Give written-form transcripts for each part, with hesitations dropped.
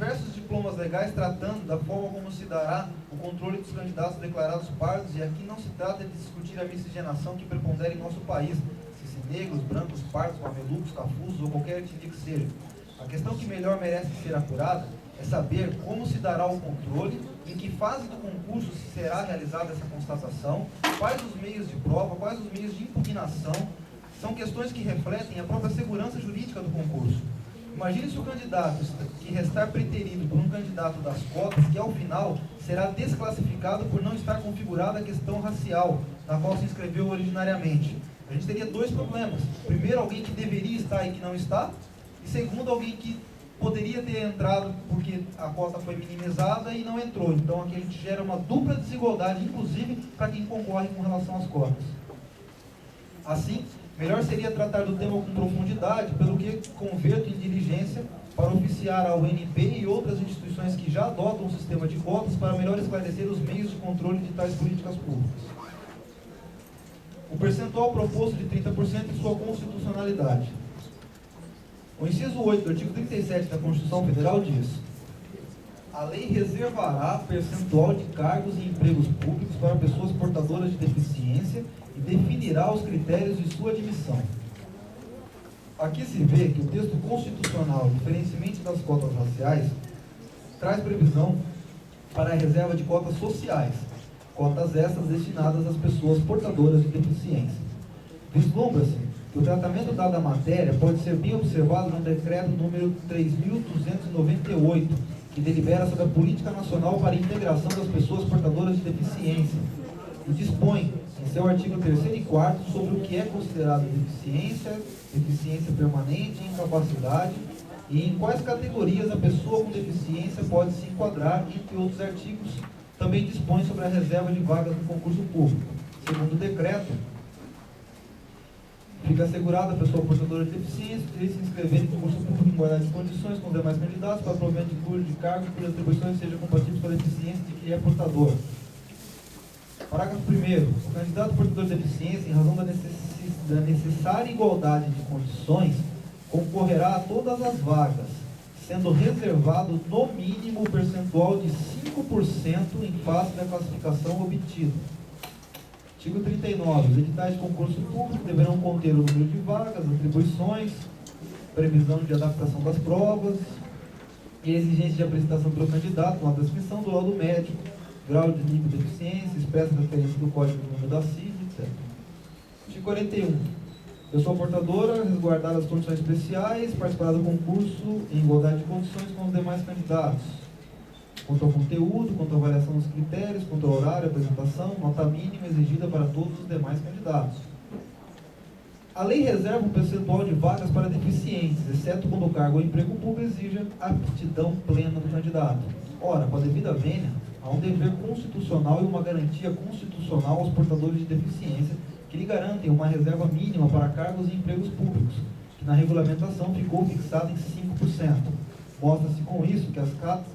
diversos diplomas legais tratando da forma como se dará o controle dos candidatos declarados pardos, e aqui não se trata de discutir a miscigenação que prepondera em nosso país, se negros, brancos, pardos, mamelucos, cafusos ou qualquer etnia que seja. A questão que melhor merece ser apurada é saber como se dará o controle, em que fase do concurso será realizada essa constatação, quais os meios de prova, quais os meios de impugnação. São questões que refletem a própria segurança jurídica do concurso. Imagine se o candidato que restar preterido por um candidato das cotas, que ao final será desclassificado por não estar configurada a questão racial, na qual se inscreveu originariamente. A gente teria dois problemas. Primeiro, alguém que deveria estar e que não está. E segundo, alguém que poderia ter entrado porque a cota foi minimizada e não entrou. Então aqui a gente gera uma dupla desigualdade, inclusive para quem concorre com relação às cotas. Assim, melhor seria tratar do tema com profundidade, pelo que converto em diligência para oficiar ao UNB e outras instituições que já adotam o sistema de cotas para melhor esclarecer os meios de controle de tais políticas públicas. O percentual proposto de 30% e sua constitucionalidade. O inciso 8 do artigo 37 da Constituição Federal diz: a lei reservará percentual de cargos e empregos públicos para pessoas portadoras de deficiência e definirá os critérios de sua admissão. Aqui se vê que o texto constitucional, diferentemente das cotas raciais, traz previsão para a reserva de cotas sociais, cotas essas destinadas às pessoas portadoras de deficiência. Vislumbra-se que o tratamento dado à matéria pode ser bem observado no decreto número 3.298, que delibera sobre a Política Nacional para a Integração das Pessoas Portadoras de Deficiência, e dispõe, em seu artigo 3º e 4º, sobre o que é considerado deficiência, deficiência permanente e incapacidade, e em quais categorias a pessoa com deficiência pode se enquadrar, entre outros artigos. Também dispõe sobre a reserva de vagas no concurso público. Segundo o decreto, fica assegurada a pessoa portadora de deficiência de se inscrever em concurso público em igualdade de condições com os demais candidatos para provimento de curso de cargos cujas atribuições sejam compatíveis com a deficiência de que é portador. Parágrafo 1º. O candidato portador de deficiência, em razão da necessária igualdade de condições, concorrerá a todas as vagas, sendo reservado no mínimo o percentual de 5% em face da classificação obtida. Artigo 39. Os editais de concurso público deverão conter o número de vagas, atribuições, previsão de adaptação das provas e a exigência de apresentação pelo candidato, uma transmissão do laudo médico, grau de nível de deficiência, expressa referência do código do número da CID, etc. Artigo 41. Pessoa portadora, resguardar as condições especiais, participará do concurso em igualdade de condições com os demais candidatos. Quanto ao conteúdo, quanto à avaliação dos critérios, quanto ao horário, apresentação, nota mínima exigida para todos os demais candidatos. A lei reserva um percentual de vagas para deficientes, exceto quando o cargo ou emprego público exija aptidão plena do candidato. Ora, com a devida vênia, há um dever constitucional e uma garantia constitucional aos portadores de deficiência que lhe garantem uma reserva mínima para cargos e empregos públicos, que na regulamentação ficou fixada em 5%. Mostra-se com isso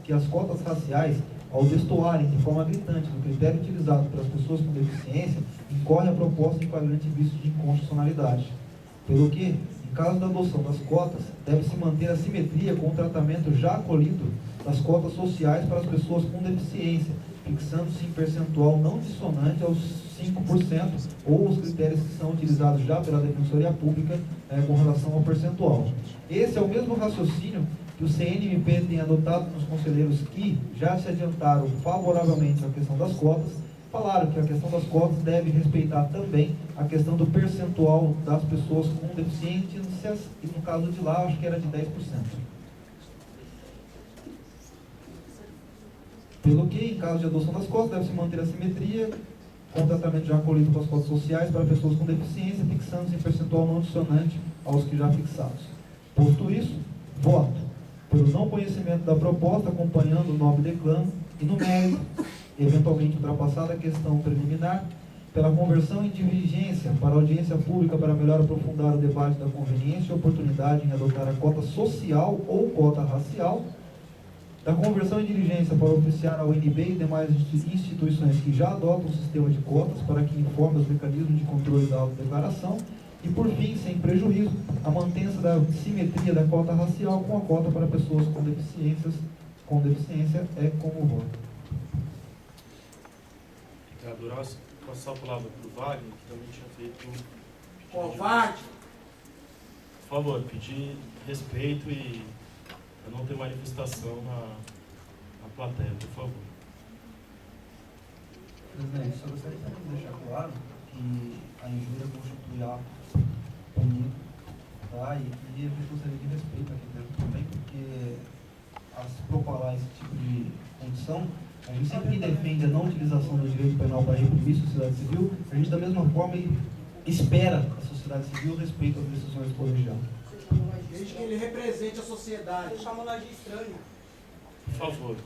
que as cotas raciais, ao destoarem de forma gritante do critério utilizado pelas pessoas com deficiência, incorre a proposta de flagrante vício de inconstitucionalidade. Pelo que, em caso da adoção das cotas, deve-se manter a simetria com o tratamento já acolhido das cotas sociais para as pessoas com deficiência, fixando-se em percentual não dissonante aos 5% ou os critérios que são utilizados já pela Defensoria Pública com relação ao percentual. Esse é o mesmo raciocínio que o CNMP tem adotado nos conselheiros que já se adiantaram favoravelmente à questão das cotas, falaram que a questão das cotas deve respeitar também a questão do percentual das pessoas com deficiência, e no caso de lá, acho que era de 10%. Pelo que, em caso de adoção das cotas, deve-se manter a simetria com o tratamento já acolhido com as cotas sociais para pessoas com deficiência, fixando-se em percentual não dissonante aos que já fixados. Posto isso, voto pelo não conhecimento da proposta, acompanhando o nobre declamo, e no mérito, eventualmente ultrapassada a questão preliminar, pela conversão em diligência para audiência pública para melhor aprofundar o debate da conveniência e oportunidade em adotar a cota social ou cota racial, da conversão em diligência para oficiar ao UNB e demais instituições que já adotam o sistema de cotas para que informe os mecanismos de controle da autodeclaração, e, por fim, sem prejuízo, a mantença da simetria da cota racial com a cota para pessoas com deficiências com deficiência é como voto. Vereador, passar a palavra para o Wagner, que também tinha feito... Covarde! Por favor, pedir respeito e para não ter manifestação na plateia, por favor. Presidente, só gostaria de deixar claro que a injúria constitui ato punido, tá? E que a gente gostaria de respeito aqui dentro também, porque a se propalar esse tipo de condição, a gente sempre defende a não utilização do direito penal para reprimir a sociedade civil, a gente da mesma forma espera a sociedade civil respeito às decisões colegiadas. Desde que ele represente a sociedade. Você chama nós de estranho. Por favor.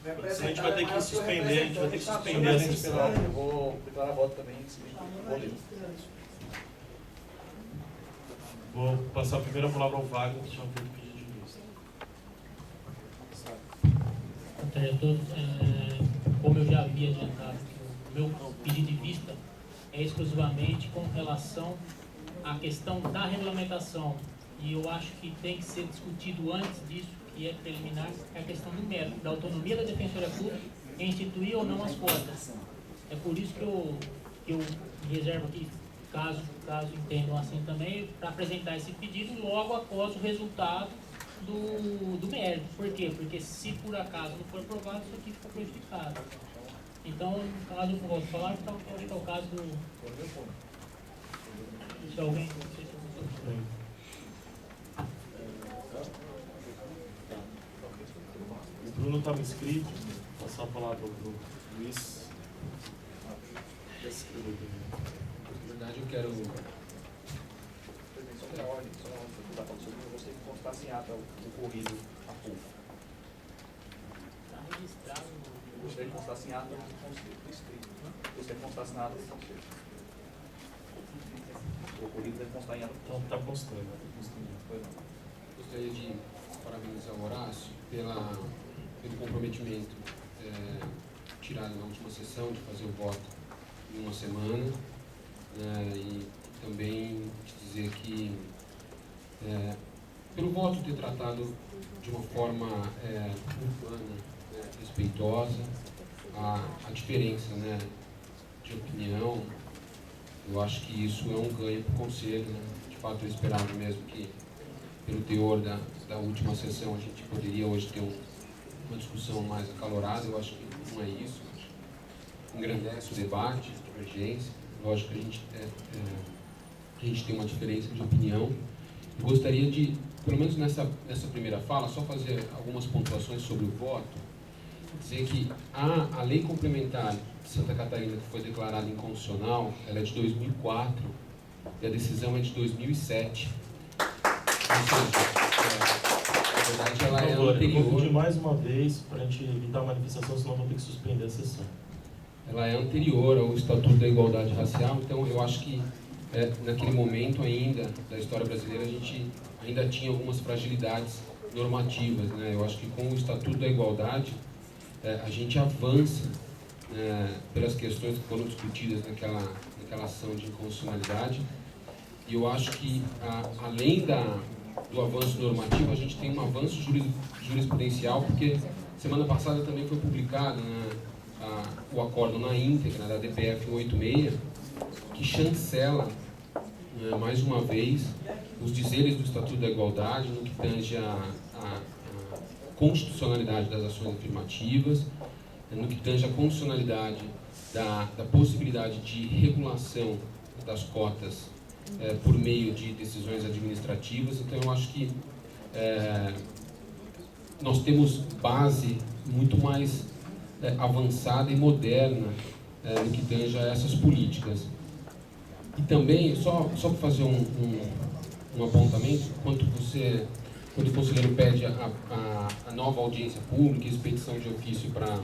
A gente vai ter que suspender, a gente vai ter que suspender a sessão. Eu vou declarar voto também. Vou passar a primeira palavra ao Wagner, que tinha feito pedido de vista. Como eu já havia adiantado, o meu pedido de vista é exclusivamente com relação à questão da regulamentação. E eu acho que tem que ser discutido antes disso, que é preliminar, é a questão do mérito, da autonomia da Defensoria Pública em instituir ou não as cotas. É por isso que eu me reservo aqui, caso entendam assim também, para apresentar esse pedido logo após o resultado do mérito. Por quê? Porque se por acaso não for aprovado, isso aqui fica prejudicado. Então, caso eu possa falar, então, acho que é o caso do... Se alguém... O Bruno estava inscrito, vou passar a palavra ao Bruno. Luiz. Na verdade, eu quero... Só pela ordem, só na hora que eu gostaria que constasse em ata o ocorrido há pouco. Está registrado. Eu gostaria que constasse em ata o conceito escrito. Eu gostaria que constasse em ata o conceito. O ocorrido deve constar em ata. Então, está constando. Gostaria de parabenizar o Horácio pelo comprometimento tirado na última sessão de fazer o voto em uma semana, e também dizer que pelo voto ter tratado de uma forma humana, respeitosa, a diferença de opinião, eu acho que isso é um ganho para o Conselho. De fato, eu esperava mesmo que, pelo teor da última sessão, a gente poderia hoje ter uma discussão mais acalorada. Eu acho que não é isso. Acho que engrandece o debate, a divergência. Lógico que a gente tem uma diferença de opinião. Eu gostaria de, pelo menos nessa primeira fala, só fazer algumas pontuações sobre o voto. Dizer que a lei complementar de Santa Catarina, que foi declarada inconstitucional, ela é de 2004 e a decisão é de 2007. Ou seja, na verdade, ela é anterior. Eu vou pedir mais uma vez para a gente evitar a manifestação, senão vou ter que suspender a sessão. Ela é anterior ao Estatuto da Igualdade Racial, então eu acho que naquele momento ainda da história brasileira a gente ainda tinha algumas fragilidades normativas, né? Eu acho que com o Estatuto da Igualdade a gente avança pelas questões que foram discutidas naquela ação de inconstitucionalidade, e eu acho que além do avanço normativo, a gente tem um avanço jurisprudencial, porque semana passada também foi publicado o acordo na íntegra da DPF 186, que chancela mais uma vez os dizeres do Estatuto da Igualdade no que tange a constitucionalidade das ações afirmativas, no que tange a constitucionalidade da possibilidade de regulação das cotas por meio de decisões administrativas. Então eu acho que nós temos base muito mais avançada e moderna no que tange a essas políticas. E também, só para fazer um apontamento, quando o conselheiro pede a nova audiência pública, expedição de ofício para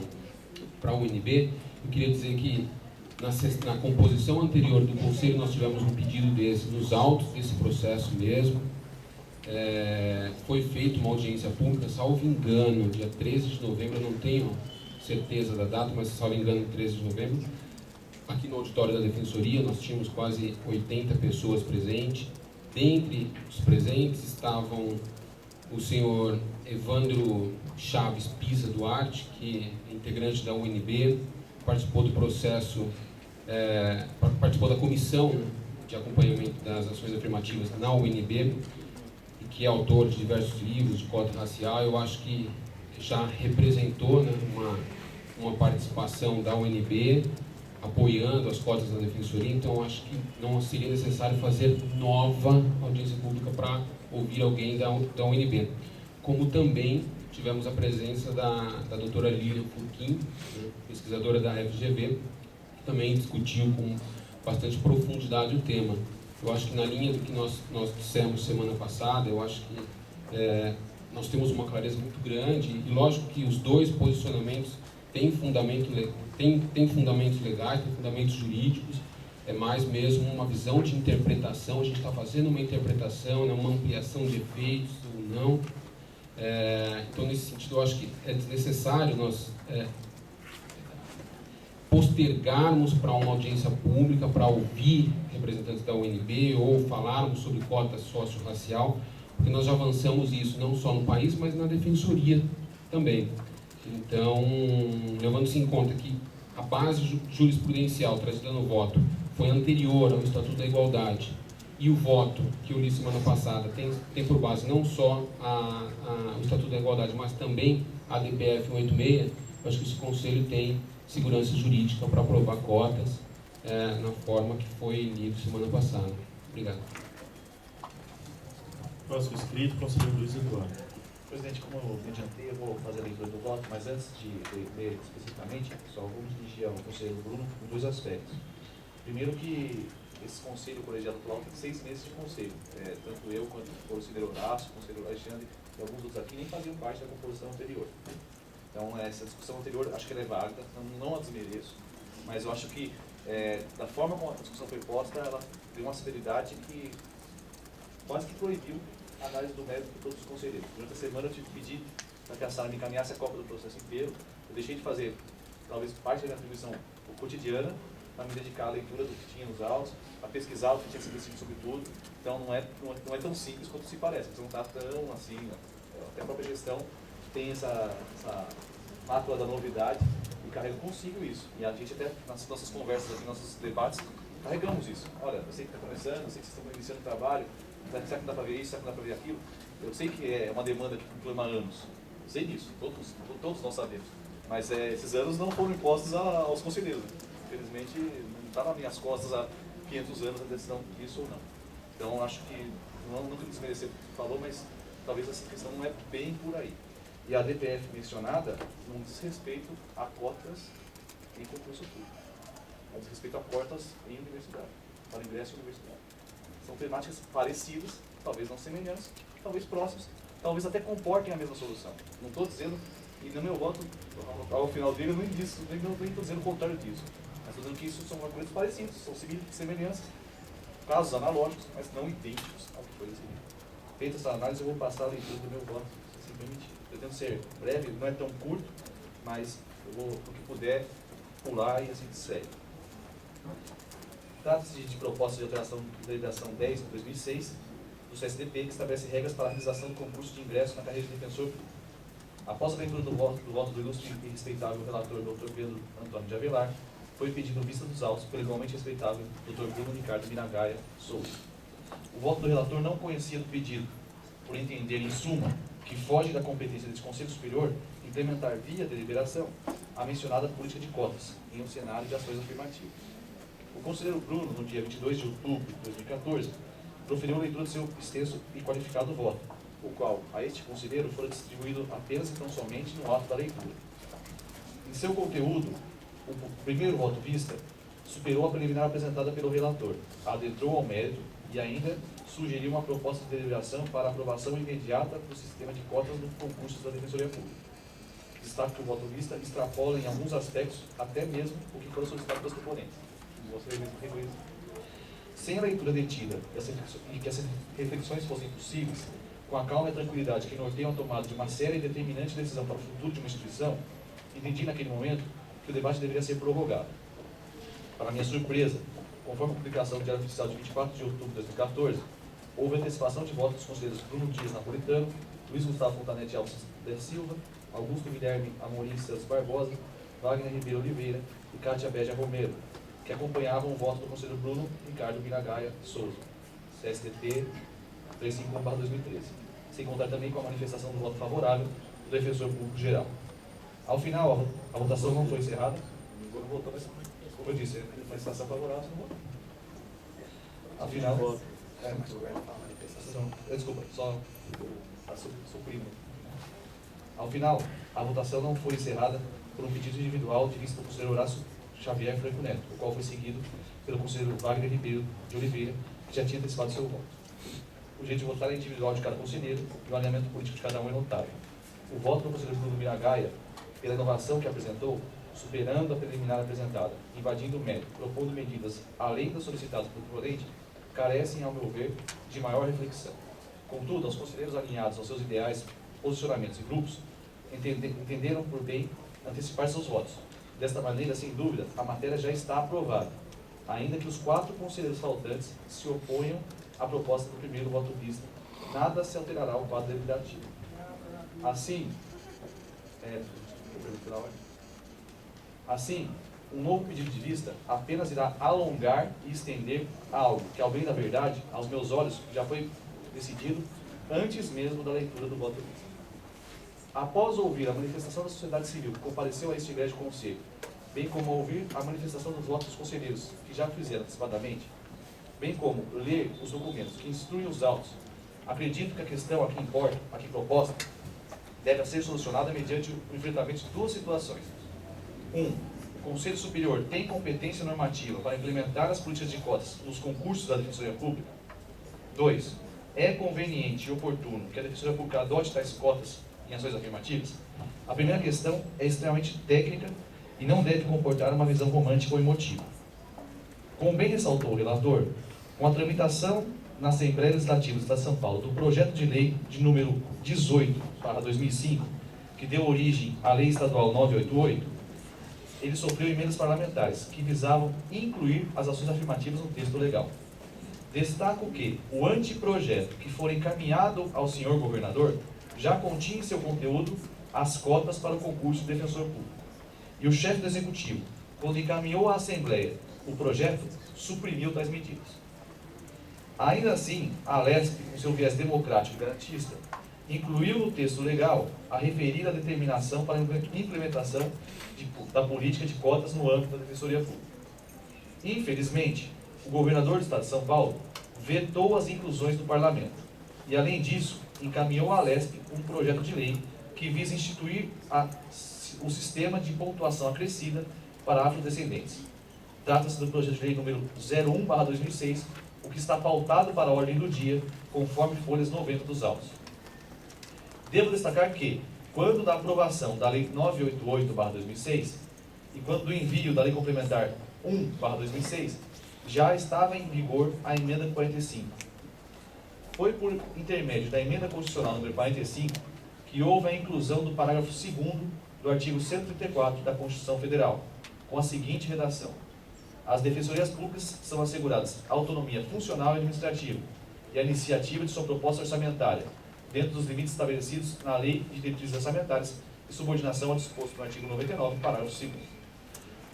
a UNB, eu queria dizer que na composição anterior do Conselho nós tivemos um pedido desse, nos autos desse processo mesmo. Foi feita uma audiência pública, salvo engano, dia 13 de novembro, eu não tenho certeza da data, mas salvo engano, 13 de novembro, aqui no auditório da Defensoria. Nós tínhamos quase 80 pessoas presentes. Dentre os presentes estavam o senhor Evandro Chaves Pisa Duarte, que é integrante da UNB, participou do processo, participou da comissão de acompanhamento das ações afirmativas na UNB, e que é autor de diversos livros de cota racial. Eu acho que já representou, né, uma participação da UNB apoiando as cotas da Defensoria, então acho que não seria necessário fazer nova audiência pública para ouvir alguém da UNB. Como também tivemos a presença da doutora Lilian Furquim, né, pesquisadora da FGV, que também discutiu com bastante profundidade o tema. Eu acho que na linha do que nós dissemos semana passada, eu acho que nós temos uma clareza muito grande, e lógico que os dois posicionamentos têm fundamentos legais, têm fundamentos jurídicos, é mais mesmo uma visão de interpretação. A gente está fazendo uma interpretação, né, uma ampliação de efeitos ou não. Então, nesse sentido, eu acho que é desnecessário nós postergarmos para uma audiência pública, para ouvir representantes da UNB ou falarmos sobre cota socio-racial, porque nós já avançamos isso não só no país, mas na Defensoria também. Então, levando-se em conta que a base jurisprudencial trazida no voto foi anterior ao Estatuto da Igualdade, e o voto que eu li semana passada tem por base não só o Estatuto da Igualdade, mas também a DPF 186, eu acho que esse Conselho tem segurança jurídica para aprovar cotas na forma que foi lido semana passada. Obrigado. Próximo inscrito, conselheiro Luiz Eduardo. Presidente, como eu me adiantei, eu vou fazer a leitura do voto, mas antes de ler especificamente, só vou dirigir ao conselheiro Bruno com dois aspectos. Primeiro, que esse conselho colegiado atual tem 6 meses de conselho. Tanto eu quanto o conselheiro Horácio, o conselheiro Alexandre e alguns outros aqui nem faziam parte da composição anterior. Então, essa discussão anterior, acho que ela é válida, não a desmereço, mas eu acho que, da forma como a discussão foi posta, ela deu uma severidade que quase que proibiu a análise do mérito de todos os conselheiros. Durante a semana eu tive que pedir para que a sala me encaminhasse a cópia do processo inteiro. Eu deixei de fazer, talvez, parte da minha atribuição cotidiana, para me dedicar à leitura do que tinha nos autos, a pesquisar o que tinha sido decidido sobre tudo. Então não é tão simples quanto se parece, não está tão assim, até a própria gestão tem essa mácula da novidade e carrega consigo isso. E a gente até, nas nossas conversas aqui, nos nossos debates, carregamos isso. Olha, eu sei que está começando, eu sei que vocês estão iniciando o trabalho, será que dá para ver isso, será que dá para ver aquilo? Eu sei que é uma demanda que conclama anos, eu sei disso, todos nós sabemos. Mas esses anos não foram impostos aos conselheiros. Infelizmente, não está nas minhas costas há 500 anos a decisão disso ou não. Então, acho que, nunca desmerecer o que você falou, mas talvez essa questão não é bem por aí. E a DPF mencionada não diz respeito a cotas em concurso público. Ela diz respeito a cotas em universidade, para ingresso em universidade. São temáticas parecidas, talvez não semelhantes, talvez próximas, talvez até comportem a mesma solução. Não estou dizendo, e no meu voto, ao final dele, eu nem estou dizendo o contrário disso. Mas estou dizendo que isso são coisas parecidas, são semelhanças, casos analógicos, mas não idênticos ao que foi decidido. Feita essa análise, eu vou passar a leitura do meu voto, se permitir. Eu tento ser breve, não é tão curto, mas eu vou, no que puder, pular e assim segue. Trata-se de proposta de alteração da Legislação 10 de 2006 do CSDP, que estabelece regras para a realização do concurso de ingresso na carreira de defensor público. Após a leitura do voto do ilustre e respeitável relator Dr. Pedro Antônio de Avelar, foi pedido vista dos autos pelo igualmente respeitável Dr. Bruno Ricardo Miragaia Souza. O voto do relator não conhecia do pedido, por entender, em suma, que foge da competência desse Conselho Superior implementar via deliberação a mencionada política de cotas em um cenário de ações afirmativas. O conselheiro Bruno, no dia 22 de outubro de 2014, proferiu a leitura do seu extenso e qualificado voto, o qual, a este conselheiro, fora distribuído apenas e tão somente no ato da leitura. Em seu conteúdo, o primeiro voto vista superou a preliminar apresentada pelo relator, adentrou ao mérito e ainda sugeriu uma proposta de deliberação para aprovação imediata do sistema de cotas dos concursos da Defensoria Pública. Destaque que o voto vista extrapola em alguns aspectos até mesmo o que foi solicitado pelos proponentes. Sem a leitura detida e que essas reflexões fossem possíveis, com a calma e a tranquilidade que norteiam a tomada de uma séria e determinante decisão para o futuro de uma instituição, entendi naquele momento que o debate deveria ser prorrogado. Para minha surpresa, conforme a publicação do Diário Oficial de 24 de outubro de 2014, houve antecipação de voto dos conselheiros Bruno Dias Napolitano, Luiz Gustavo Fontanete Alves da Silva, Augusto Guilherme Amorim Santos Barbosa, Wagner Ribeiro Oliveira e Cátia Bédia Romero, que acompanhavam o voto do conselheiro Bruno Ricardo Miragaia Souza, CSDT 351/2013, sem contar também com a manifestação do voto favorável do defensor público geral. Ao final, a votação não foi encerrada. Não votou, mas, como eu disse, a manifestação favorável não votou. Afinal, desculpa, só suprimo. Ao final, a votação não foi encerrada por um pedido individual de vista do conselheiro Horácio Xavier Franco Neto, o qual foi seguido pelo conselheiro Wagner Ribeiro de Oliveira, que já tinha antecipado seu voto. O jeito de votar é individual de cada conselheiro e o alinhamento político de cada um é notável. O voto do conselheiro Bruno Miragaia, pela inovação que apresentou, superando a preliminar apresentada, invadindo o mérito, propondo medidas além das solicitadas pelo proponente, carecem, ao meu ver, de maior reflexão. Contudo, os conselheiros alinhados aos seus ideais, posicionamentos e grupos entenderam por bem antecipar seus votos. Desta maneira, sem dúvida, a matéria já está aprovada, ainda que os 4 conselheiros faltantes se oponham à proposta do primeiro voto vista. Nada se alterará ao quadro deliberativo. Assim, um novo pedido de vista apenas irá alongar e estender algo que, ao bem da verdade, aos meus olhos, já foi decidido antes mesmo da leitura do voto vista. Após ouvir a manifestação da sociedade civil que compareceu a este grande conselho, bem como ouvir a manifestação dos votos dos conselheiros que já fizeram antecipadamente, bem como ler os documentos que instruem os autos, acredito que a questão aqui proposta, deve ser solucionada mediante o enfrentamento de 2 situações. 1. O Conselho Superior tem competência normativa para implementar as políticas de cotas nos concursos da Defensoria Pública? 2. É conveniente e oportuno que a Defensoria Pública adote tais cotas em ações afirmativas? A primeira questão é extremamente técnica e não deve comportar uma visão romântica ou emotiva. Como bem ressaltou o relator, com a tramitação na Assembleia Legislativa do Estado de São Paulo do projeto de lei de número 18/2005, que deu origem à Lei Estadual 988, ele sofreu emendas parlamentares que visavam incluir as ações afirmativas no texto legal. Destaco que o anteprojeto que for encaminhado ao senhor governador já continha em seu conteúdo as cotas para o concurso de defensor público. E o chefe do Executivo, quando encaminhou à Assembleia o projeto, suprimiu tais medidas. Ainda assim, a LESP, com seu viés democrático e garantista, incluiu no texto legal a referida determinação para a implementação da política de cotas no âmbito da Defensoria Pública. Infelizmente, o governador do Estado de São Paulo vetou as inclusões do Parlamento e, além disso, encaminhou à LESP um projeto de lei que visa instituir o sistema de pontuação acrescida para afrodescendentes. Trata-se do projeto de lei número 01/2006, o que está pautado para a ordem do dia, conforme folhas 90 dos autos. Devo destacar que, quando da aprovação da Lei 988/2006 e quando do envio da Lei Complementar 1/2006, já estava em vigor a Emenda 45. Foi por intermédio da Emenda Constitucional número 45 que houve a inclusão do parágrafo 2º do artigo 134 da Constituição Federal, com a seguinte redação: as defensorias públicas são asseguradas autonomia funcional e administrativa e a iniciativa de sua proposta orçamentária, dentro dos limites estabelecidos na Lei de Diretrizes Orçamentárias e subordinação ao disposto no artigo 99, parágrafo 2º.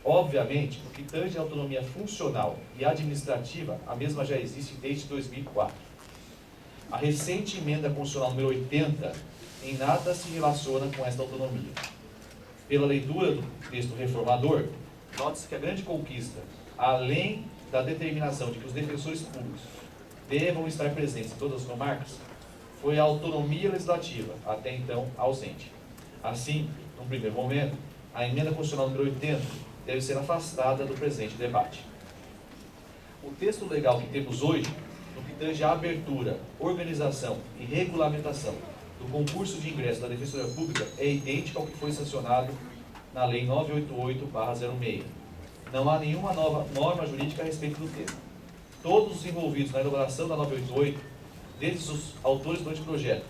Obviamente, no que tange à autonomia funcional e administrativa, a mesma já existe desde 2004. A recente emenda constitucional número 80 em nada se relaciona com esta autonomia. Pela leitura do texto reformador, note-se que a grande conquista, além da determinação de que os defensores públicos devam estar presentes em todas as comarcas, foi a autonomia legislativa, até então ausente. Assim, num primeiro momento, a emenda constitucional número 80 deve ser afastada do presente debate. O texto legal que temos hoje, no que tange à abertura, organização e regulamentação do concurso de ingresso da Defensoria Pública, é idêntico ao que foi sancionado na Lei 988/06. Não há nenhuma nova norma jurídica a respeito do tema. Todos os envolvidos na elaboração da 988, desde os autores do anteprojeto,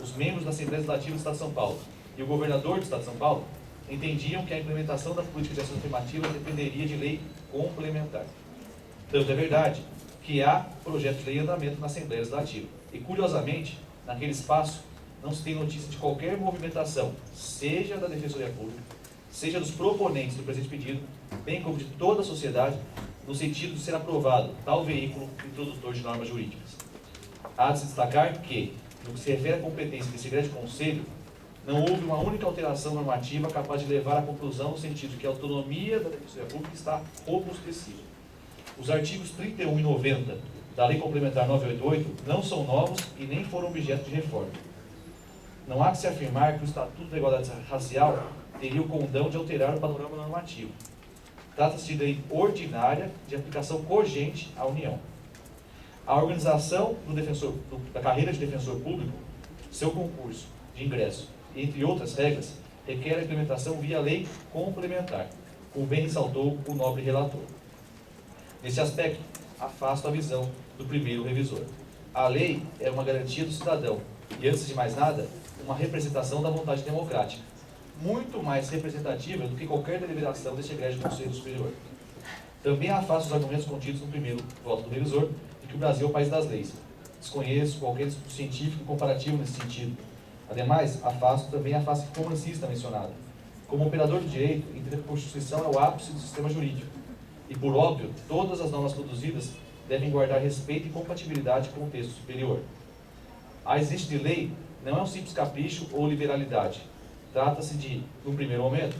os membros da Assembleia Legislativa do Estado de São Paulo e o governador do Estado de São Paulo, entendiam que a implementação da política de ação afirmativa dependeria de lei complementar. Tanto é verdade que há projeto de lei em andamento na Assembleia Legislativa. E, curiosamente, naquele espaço, não se tem notícia de qualquer movimentação, seja da Defensoria Pública, seja dos proponentes do presente pedido, bem como de toda a sociedade, no sentido de ser aprovado tal veículo introdutor de normas jurídicas. Há de se destacar que, no que se refere à competência desse grande conselho, não houve uma única alteração normativa capaz de levar à conclusão no sentido de que a autonomia da Defensoria Pública está robustecida. Os artigos 31 e 90 da Lei Complementar 988 não são novos e nem foram objeto de reforma. Não há que se afirmar que o Estatuto da Igualdade Racial teria o condão de alterar o panorama normativo. Trata-se de lei ordinária de aplicação cogente à União. A organização da carreira de defensor público, seu concurso de ingresso, entre outras regras, requer a implementação via lei complementar, como bem ressaltou o nobre relator. Nesse aspecto, afasto a visão do primeiro revisor. A lei é uma garantia do cidadão e, antes de mais nada, uma representação da vontade democrática, muito mais representativa do que qualquer deliberação deste egrégio Conselho Superior. Também afasto os argumentos contidos no primeiro voto do revisor de que o Brasil é o país das leis. Desconheço qualquer estudo científico comparativo nesse sentido. Ademais, afasto também a face romancista mencionada. Como operador do direito, entendo que a Constituição é o ápice do sistema jurídico. E, por óbvio, todas as normas produzidas devem guardar respeito e compatibilidade com o texto superior. A existência de lei não é um simples capricho ou liberalidade. Trata-se de, no primeiro momento,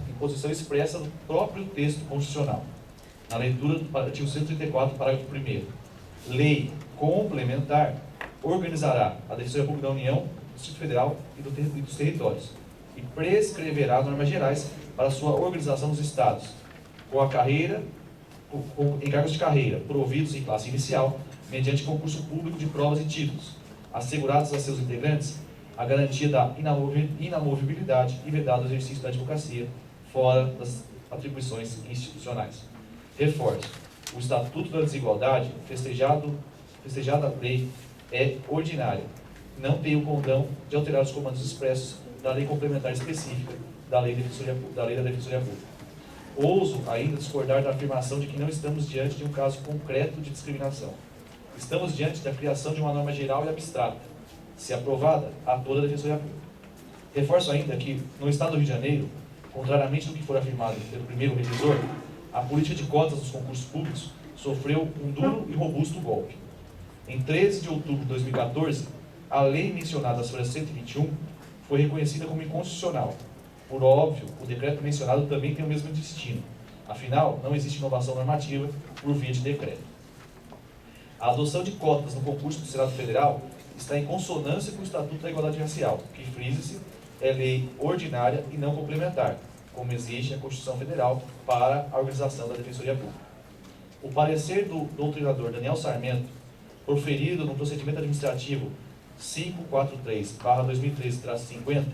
imposição expressa do próprio texto constitucional. Na leitura do artigo 134, parágrafo 1º. Lei complementar organizará a Defensoria Pública da União, do Distrito Federal e dos territórios e prescreverá normas gerais para sua organização nos estados, com a carreira, com encargos de carreira providos em classe inicial, mediante concurso público de provas e títulos, assegurados a seus integrantes a garantia da inamovibilidade e vedado o exercício da advocacia fora das atribuições institucionais. Reforço: o Estatuto da Desigualdade, festejada a lei, é ordinária. Não tem o condão de alterar os comandos expressos da lei complementar específica da lei da Defensoria Pública. Ouso ainda discordar da afirmação de que não estamos diante de um caso concreto de discriminação. Estamos diante da criação de uma norma geral e abstrata. Se aprovada, a toda a Defensoria Pública. Reforço ainda que, no Estado do Rio de Janeiro, contrariamente do que for afirmado pelo primeiro revisor, a política de cotas dos concursos públicos sofreu um duro e robusto golpe. Em 13 de outubro de 2014, a lei mencionada sobre a 121 foi reconhecida como inconstitucional. Por óbvio, o decreto mencionado também tem o mesmo destino. Afinal, não existe inovação normativa por via de decreto. A adoção de cotas no concurso do Senado Federal está em consonância com o Estatuto da Igualdade Racial, que, frisa-se, é lei ordinária e não complementar, como exige a Constituição Federal para a organização da Defensoria Pública. O parecer do doutrinador Daniel Sarmento, proferido no procedimento administrativo 543/2013-50,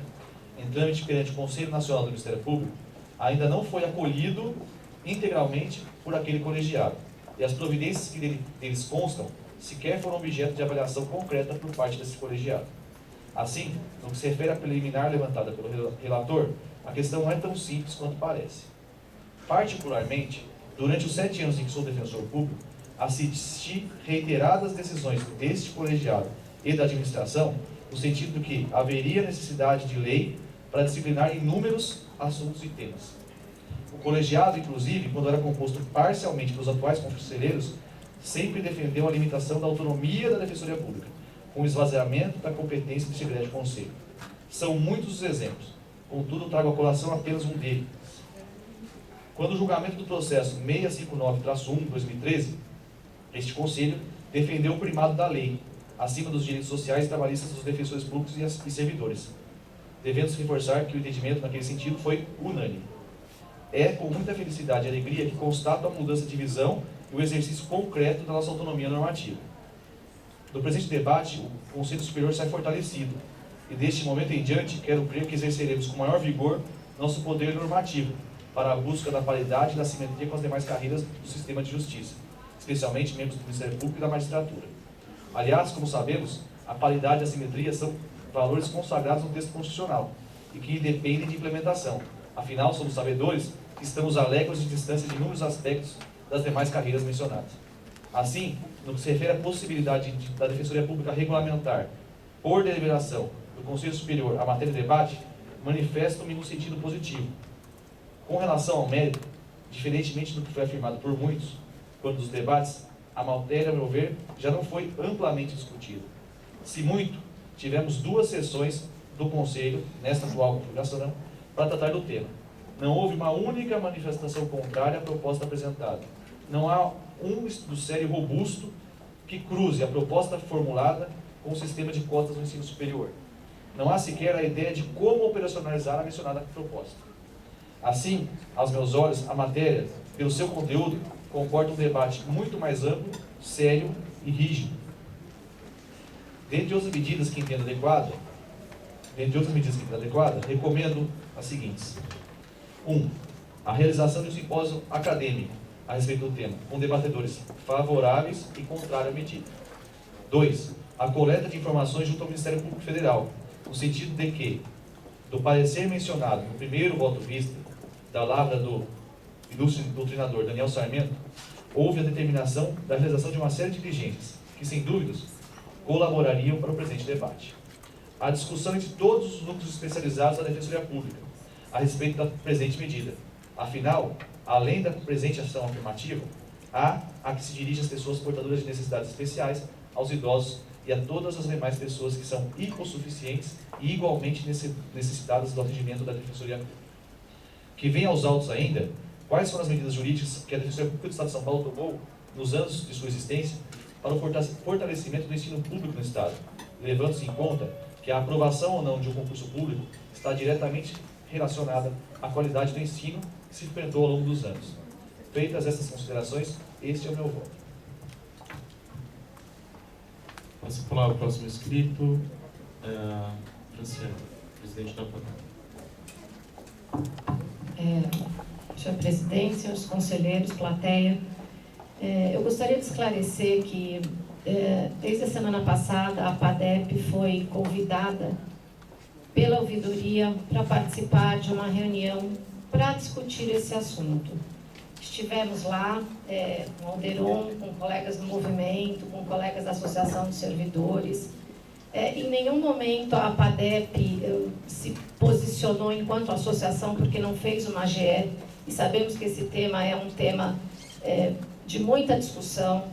em trâmite perante o Conselho Nacional do Ministério Público, ainda não foi acolhido integralmente por aquele colegiado, e as providências que deles constam sequer foram objeto de avaliação concreta por parte desse colegiado. Assim, no que se refere à preliminar levantada pelo relator, a questão não é tão simples quanto parece. Particularmente, durante os 7 anos em que sou defensor público, assisti reiteradas decisões deste colegiado e da administração, no sentido de que haveria necessidade de lei para disciplinar inúmeros assuntos e temas. O colegiado, inclusive, quando era composto parcialmente pelos atuais conselheiros, sempre defendeu a limitação da autonomia da Defensoria Pública, com o esvaziamento da competência deste grande conselho. São muitos os exemplos, contudo trago à colação apenas um deles. Quando o julgamento do processo 659-1/2013, este conselho defendeu o primado da lei, acima dos direitos sociais e trabalhistas dos defensores públicos e servidores, devendo-se reforçar que o entendimento naquele sentido foi unânime. É com muita felicidade e alegria que constato a mudança de visão e o exercício concreto da nossa autonomia normativa. Do presente debate, o Conselho Superior sai fortalecido, e deste momento em diante, quero crer que exerceremos com maior vigor nosso poder normativo para a busca da paridade e da simetria com as demais carreiras do sistema de justiça, especialmente membros do Ministério Público e da magistratura. Aliás, como sabemos, a paridade e a simetria são valores consagrados no texto constitucional e que dependem de implementação. Afinal, somos sabedores que estamos a léguas de distância de inúmeros aspectos das demais carreiras mencionadas. Assim, no que se refere à possibilidade da Defensoria Pública regulamentar, por deliberação, do Conselho Superior à matéria de debate manifestam-me no sentido positivo. Com relação ao mérito, diferentemente do que foi afirmado por muitos, quando dos debates, a matéria, a meu ver, já não foi amplamente discutida. Se muito, tivemos 2 sessões do Conselho, nesta atual configuração, para tratar do tema. Não houve uma única manifestação contrária à proposta apresentada. Não há um estudo sério robusto que cruze a proposta formulada com o sistema de cotas no ensino superior. Não há sequer a ideia de como operacionalizar a mencionada proposta. Assim, aos meus olhos, a matéria, pelo seu conteúdo, comporta um debate muito mais amplo, sério e rígido. Dentre outras medidas que entendo adequada, recomendo as seguintes. 1. A realização de um simpósio acadêmico a respeito do tema, com debatedores favoráveis e contrários à medida. 2. A coleta de informações junto ao Ministério Público Federal, no sentido de que, do parecer mencionado no primeiro voto vista, da lavra do ilustre doutrinador Daniel Sarmento, houve a determinação da realização de uma série de diligências, que, sem dúvidas, colaborariam para o presente debate. A discussão entre todos os núcleos especializados da Defensoria Pública, a respeito da presente medida. Afinal, além da presente ação afirmativa, há a que se dirige às pessoas portadoras de necessidades especiais, aos idosos e a todas as demais pessoas que são hipossuficientes e igualmente necessitadas do atendimento da Defensoria Pública. Que vem aos autos ainda, quais foram as medidas jurídicas que a Defensoria Pública do Estado de São Paulo tomou, nos anos de sua existência, para o fortalecimento do ensino público no Estado, levando-se em conta que a aprovação ou não de um concurso público está diretamente relacionada à qualidade do ensino que se implementou ao longo dos anos. Feitas essas considerações, este é o meu voto. Passo a palavra ao próximo inscrito, Franciane, presidente da PADEP. Senhor presidente, senhores conselheiros, plateia, eu gostaria de esclarecer que desde a semana passada a PADEP foi convidada pela ouvidoria para participar de uma reunião para discutir esse assunto. Estivemos lá com o Alderon, com colegas do movimento, com colegas da Associação de Servidores. Em nenhum momento a PADEP se posicionou enquanto associação porque não fez uma AGE, e sabemos que esse tema é um tema de muita discussão,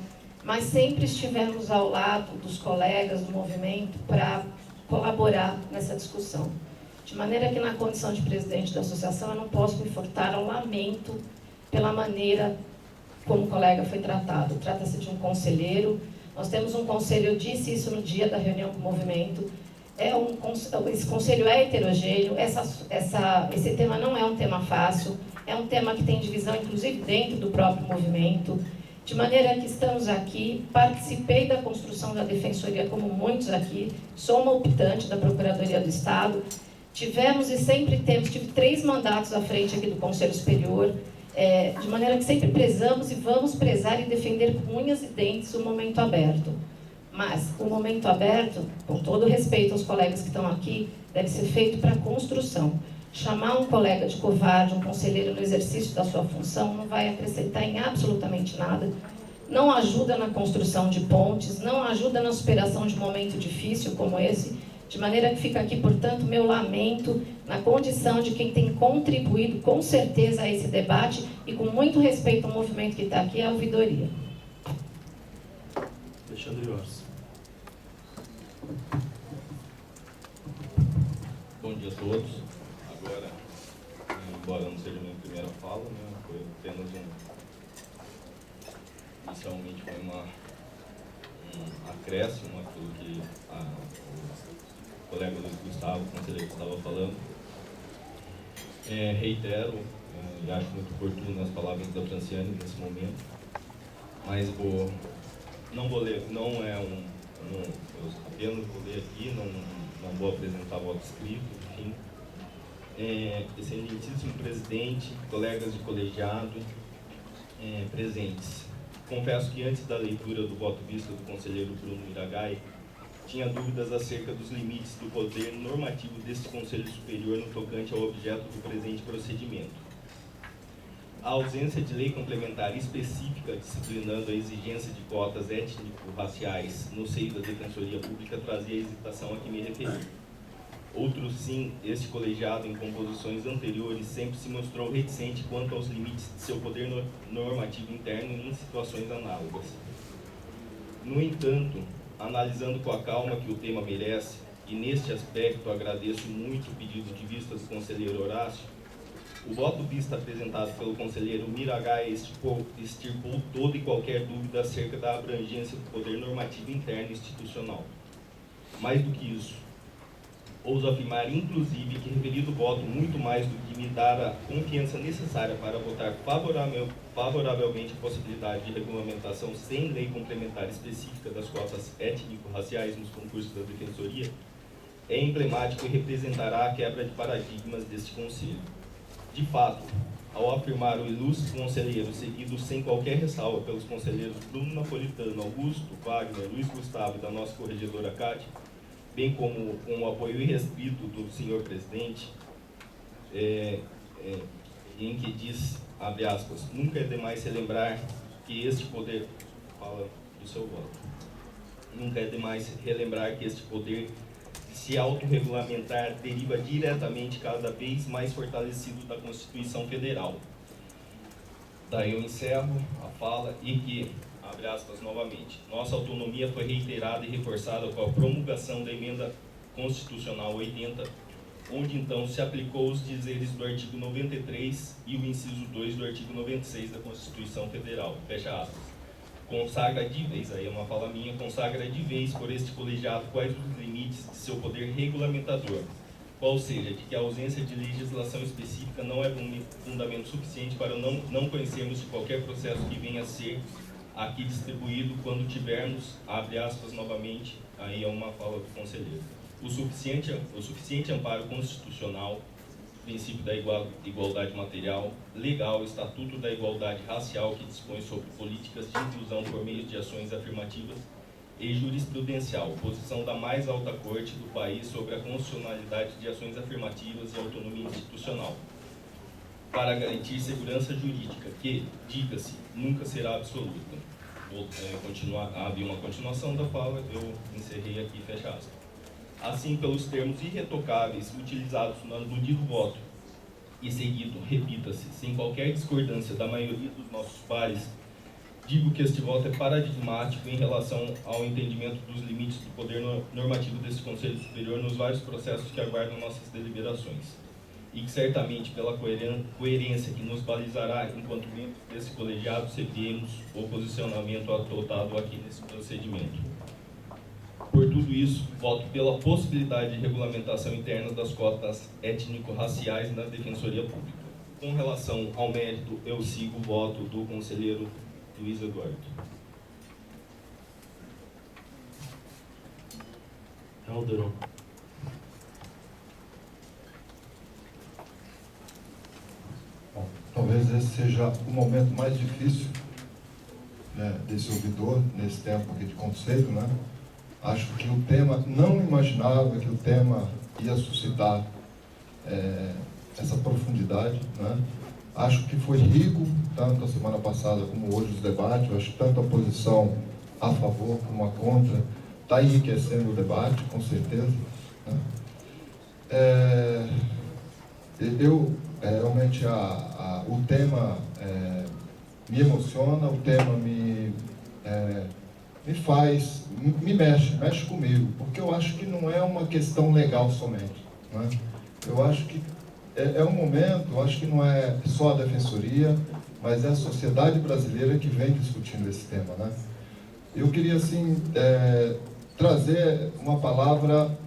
mas sempre estivemos ao lado dos colegas do movimento para colaborar nessa discussão. De maneira que, na condição de presidente da associação, eu não posso me furtar ao lamento pela maneira como o colega foi tratado. Trata-se de um conselheiro. Nós temos um conselho, eu disse isso no dia da reunião com o movimento, esse conselho é heterogêneo, esse tema não é um tema fácil, é um tema que tem divisão, inclusive, dentro do próprio movimento, de maneira que estamos aqui, participei da construção da Defensoria, como muitos aqui, sou uma optante da Procuradoria do Estado, tivemos e sempre tive 3 mandatos à frente aqui do Conselho Superior, de maneira que sempre prezamos e vamos prezar e defender com unhas e dentes o momento aberto. Mas o momento aberto, com todo respeito aos colegas que estão aqui, deve ser feito para construção. Chamar um colega de covarde, um conselheiro no exercício da sua função, não vai acrescentar em absolutamente nada, não ajuda na construção de pontes, não ajuda na superação de um momento difícil como esse, de maneira que fica aqui, portanto, meu lamento na condição de quem tem contribuído com certeza a esse debate e com muito respeito ao movimento que está aqui, a ouvidoria. Alexandre Orsi. Bom dia a todos. Agora, embora não seja a minha primeira fala, né, foi apenas inicialmente foi um acréscimo àquilo que o colega do Gustavo, o conselheiro estava falando. Reitero, e acho muito oportuno as palavras da Franciane nesse momento, mas não vou ler, eu apenas vou ler aqui, não vou apresentar voto escrito, enfim. Excelentíssimo presidente, colegas de colegiado presentes. Confesso que antes da leitura do voto visto do conselheiro Bruno Iragai, tinha dúvidas acerca dos limites do poder normativo deste Conselho Superior no tocante ao objeto do presente procedimento. A ausência de lei complementar específica disciplinando a exigência de cotas étnico-raciais no seio da Defensoria Pública trazia a hesitação a que me referi. Outro sim, este colegiado em composições anteriores sempre se mostrou reticente quanto aos limites de seu poder normativo interno em situações análogas. No entanto, analisando com a calma que o tema merece, e neste aspecto agradeço muito o pedido de vista do conselheiro Horácio, o voto vista apresentado pelo conselheiro Miragai extirpou toda e qualquer dúvida acerca da abrangência do poder normativo interno institucional. Mais do que isso, ouso afirmar, inclusive, que referido voto, muito mais do que me dar a confiança necessária para votar favoravelmente a possibilidade de regulamentação sem lei complementar específica das cotas étnico-raciais nos concursos da Defensoria, é emblemático e representará a quebra de paradigmas deste Conselho. De fato, ao afirmar o ilustre conselheiro, seguido sem qualquer ressalva pelos conselheiros Bruno Napolitano, Augusto, Wagner, Luiz Gustavo e da nossa corregedora Cátia, bem como com o apoio irrestrito do senhor presidente, em que diz, abre aspas, nunca é demais relembrar que este poder, fala do seu voto, nunca é demais relembrar que este poder de se autorregulamentar deriva diretamente cada vez mais fortalecido da Constituição Federal. Daí eu encerro a fala e que, abre aspas novamente, nossa autonomia foi reiterada e reforçada com a promulgação da Emenda Constitucional 80, onde então se aplicou os dizeres do artigo 93 e o inciso 2 do artigo 96 da Constituição Federal, fecha aspas. Consagra de vez, aí é uma fala minha, consagra de vez por este colegiado quais os limites de seu poder regulamentador, qual seja, de que a ausência de legislação específica não é fundamento suficiente para não conhecermos de qualquer processo que venha a ser aqui distribuído quando tivermos, abre aspas novamente, aí é uma fala do conselheiro, o suficiente amparo constitucional, princípio da igualdade material, legal, estatuto da igualdade racial que dispõe sobre políticas de inclusão por meio de ações afirmativas e jurisprudencial, posição da mais alta corte do país sobre a constitucionalidade de ações afirmativas e autonomia institucional, para garantir segurança jurídica, que, diga-se, nunca será absoluta. Vou havia uma continuação da fala, eu encerrei aqui, fecha aspas. Assim, pelos termos irretocáveis utilizados no dito voto e seguido, repita-se, sem qualquer discordância da maioria dos nossos pares, digo que este voto é paradigmático em relação ao entendimento dos limites do poder normativo desse Conselho Superior nos vários processos que aguardam nossas deliberações. E que certamente, pela coerência que nos balizará enquanto membros desse colegiado, seguiremos o posicionamento adotado aqui nesse procedimento. Por tudo isso, voto pela possibilidade de regulamentação interna das cotas étnico-raciais na Defensoria Pública. Com relação ao mérito, eu sigo o voto do conselheiro Luiz Eduardo. Calderon. Bom, talvez esse seja o momento mais difícil, né, desse ouvidor, nesse tempo aqui de conselho, né? Acho que o tema, não imaginava que o tema ia suscitar essa profundidade, né? Acho que foi rico, tanto a semana passada como hoje os debates. Eu acho que tanto a posição a favor como a contra está enriquecendo o debate, com certeza, né? Realmente o tema me emociona, o tema me mexe comigo, porque eu acho que não é uma questão legal somente, né? Eu acho que é um momento, eu acho que não é só a Defensoria, mas é a sociedade brasileira que vem discutindo esse tema, né? Eu queria, assim, trazer uma palavra